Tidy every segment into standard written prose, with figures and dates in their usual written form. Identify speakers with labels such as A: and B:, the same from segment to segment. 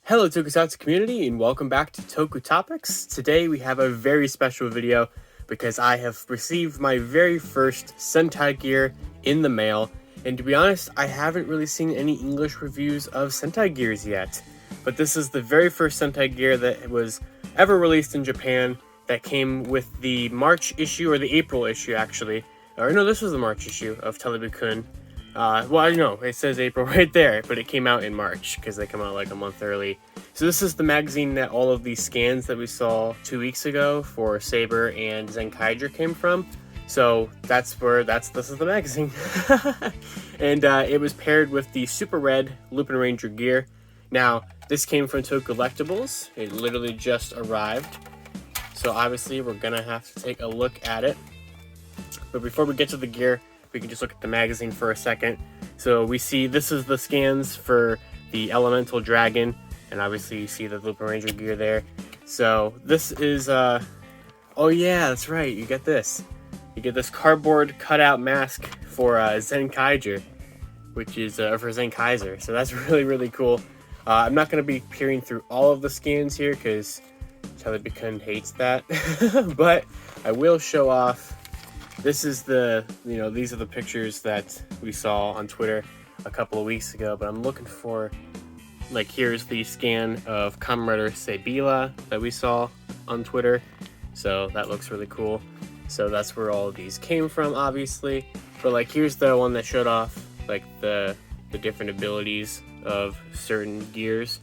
A: Hello Tokusatsu community and welcome back to Toku Topics. Today we have a very special video because I have received my very first Sentai Gear in the mail, and to be honest, I haven't really seen any English reviews of Sentai Gears yet. But this is the very first Sentai Gear that was ever released in Japan that came with the March issue, or the April issue actually. Or no, this was the March issue of TV-Kun. Well, I know, it says April right there, but it came out in March, because they come out like a month early. So this is the magazine that all of these scans that we saw 2 weeks ago for Saber and Zenkaiger came from. So this is the magazine. And it was paired with the Super Red Lupinranger Gear. Now, this came from Toku Collectibles. It literally just arrived. So obviously we're gonna have to take a look at it. But before we get to the gear, we can just look at the magazine for a second. So we see this is the scans for the Elemental Dragon, and obviously you see the Lupinranger Gear there. So this is, oh yeah, that's right, you get this. You get this cardboard cutout mask for Zenkaiger, which is for Zenkaiger. So that's really cool. I'm not going to be peering through all of the scans here because TV-Kun hates that, but I will show off. This is these are the pictures that we saw on Twitter a couple of weeks ago, but I'm looking for, like, here's the scan of Kamen Rider Sebila that we saw on Twitter. So that looks really cool. So that's where all of these came from, obviously. But like, here's the one that showed off like the different abilities of certain gears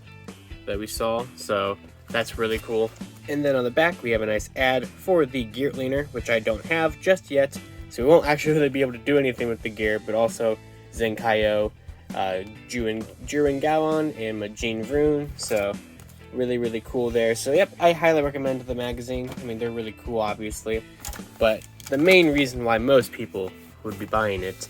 A: that we saw. So that's really cool. And then on the back, we have a nice ad for the Gear Leaner, which I don't have just yet. So we won't actually really be able to do anything with the gear, but also Zenkaiyo, Juin Gowon, and Majin Vroon. So really cool there. So yep, I highly recommend the magazine. I mean, they're really cool, obviously. But the main reason why most people would be buying it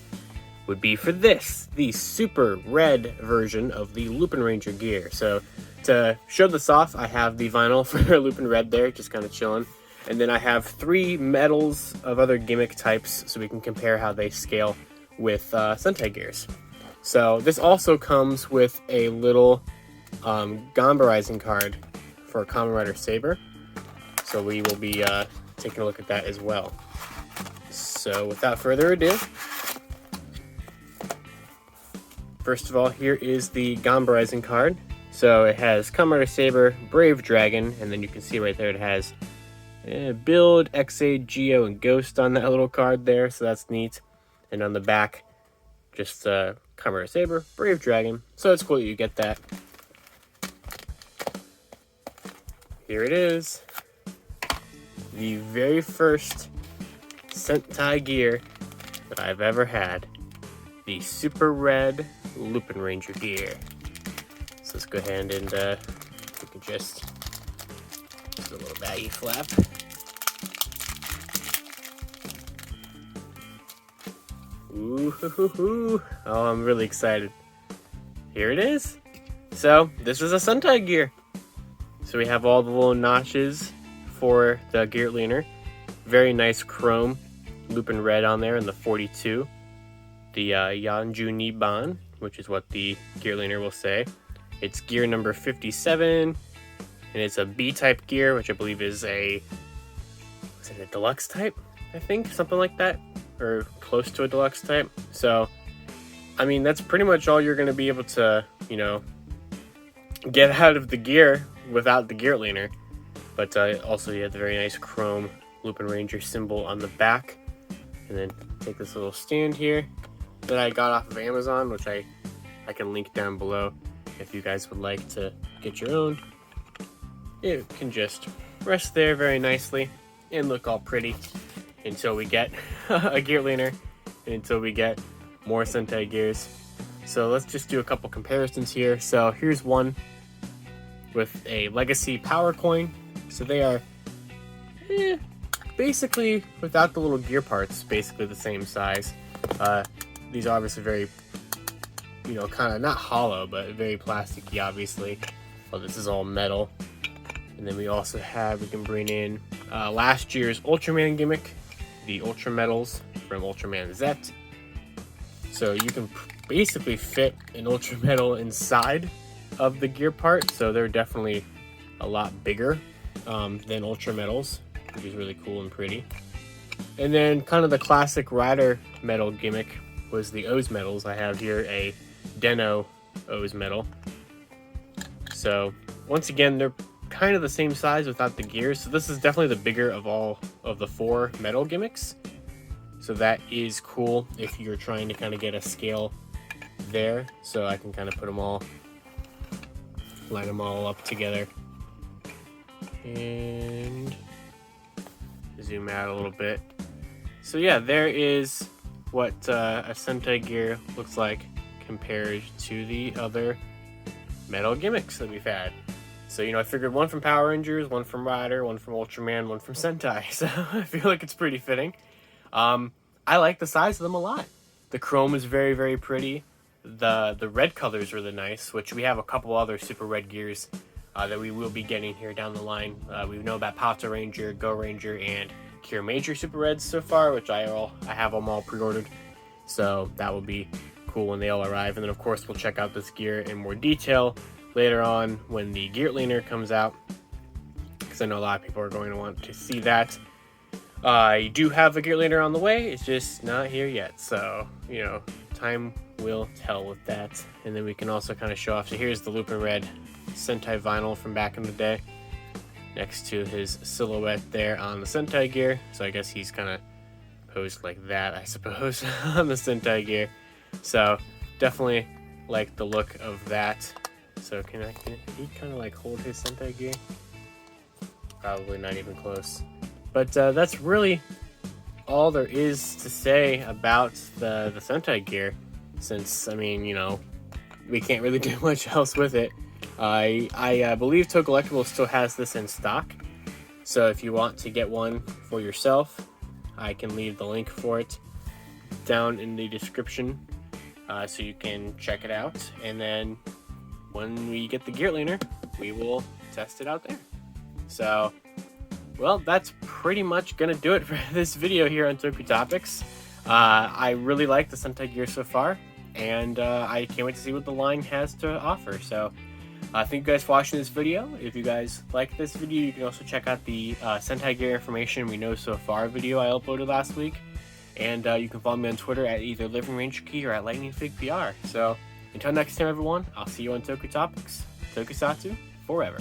A: would be for this, the Super Red version of the Lupinranger Gear. So to show this off, I have the vinyl for Lupin Red there, just kind of chilling. And then I have 3 medals of other gimmick types, so we can compare how they scale with Sentai Gears. So this also comes with a little Gambarizing card for Kamen Rider Saber. So we will be taking a look at that as well. So without further ado, first of all, here is the Gambarizing card. So it has Kamen Rider Saber, Brave Dragon, and then you can see right there it has Build, Ex-Aid, Geo, and Ghost on that little card there, so that's neat. And on the back, just Kamen Rider Saber, Brave Dragon, so it's cool that you get that. Here it is. The very first Sentai Gear that I've ever had. The Super Red Lupinranger Gear. So let's go ahead and we can just a little baggy flap. Ooh, oh, I'm really excited. Here it is. So this is a Sentai Gear. So we have all the little notches for the Gear Leaner. Very nice chrome Lupin Red on there in the 42. The Yanju Niban, which is what the Gear Leaner will say. It's gear number 57, and it's a B-type gear, which I believe is a deluxe type, I think, something like that, or close to a deluxe type. So, I mean, that's pretty much all you're going to be able to, get out of the gear without the Gear Leaner. But also you have the very nice chrome Lupinranger symbol on the back, and then take this little stand here that I got off of Amazon, which I can link down below. If you guys would like to get your own, it can just rest there very nicely and look all pretty until we get a Gear Leaner and until we get more Sentai Gears. So let's just do a couple comparisons here. So here's one with a Legacy Power Coin. So they are basically, without the little gear parts, basically the same size. These are obviously very, kind of not hollow, but very plasticky, obviously. Well, this is all metal. And then we also we can bring in last year's Ultraman gimmick, the Ultra Metals from Ultraman Z. So you can basically fit an Ultra Metal inside of the gear part, so they're definitely a lot bigger than Ultra Metals, which is really cool and pretty. And then kind of the classic rider metal gimmick was the O's medals. I have here a Deno O's medal. So once again, they're kind of the same size without the gears. So this is definitely the bigger of all of the 4 metal gimmicks. So that is cool if you're trying to kind of get a scale there. So I can kind of put them all, line them all up together. And zoom out a little bit. So yeah, there is what a Sentai Gear looks like compared to the other metal gimmicks that we've had. So, I figured one from Power Rangers, one from Rider, one from Ultraman, one from Sentai. So I feel like it's pretty fitting. I like the size of them a lot. The chrome is very, very pretty. The red color is really nice, which we have a couple other super red gears that we will be getting here down the line. We know about Pata Ranger, Go Ranger, and Cure Major Super Reds so far, which I have them all pre-ordered. So that will be cool when they all arrive. And then of course we'll check out this gear in more detail later on when the gear leaner comes out, because I know a lot of people are going to want to see that. I do have a gear leaner on the way, it's just not here yet, so time will tell with that. And then we can also kind of show off. So here's the Lupin Red Sentai vinyl from back in the day next to his silhouette there on the Sentai Gear. So I guess he's kind of posed like that, I suppose, on the Sentai Gear. So definitely like the look of that. So can he kind of like hold his Sentai Gear? Probably not even close. But that's really all there is to say about the Sentai Gear, since, we can't really do much else with it. I believe Toku Collectibles still has this in stock, so if you want to get one for yourself, I can leave the link for it down in the description, so you can check it out. And then when we get the gear leaner, we will test it out there. So, well, that's pretty much gonna do it for this video here on Toku Topics. I really like the Sentai Gear so far, and I can't wait to see what the line has to offer. So thank you guys for watching this video. If you guys like this video, you can also check out the Sentai Gear information we know so far video I uploaded last week. And you can follow me on Twitter at either Lupinranger Gear or at LightningFigPR. So until next time, everyone, I'll see you on Toku Topics. Tokusatsu forever.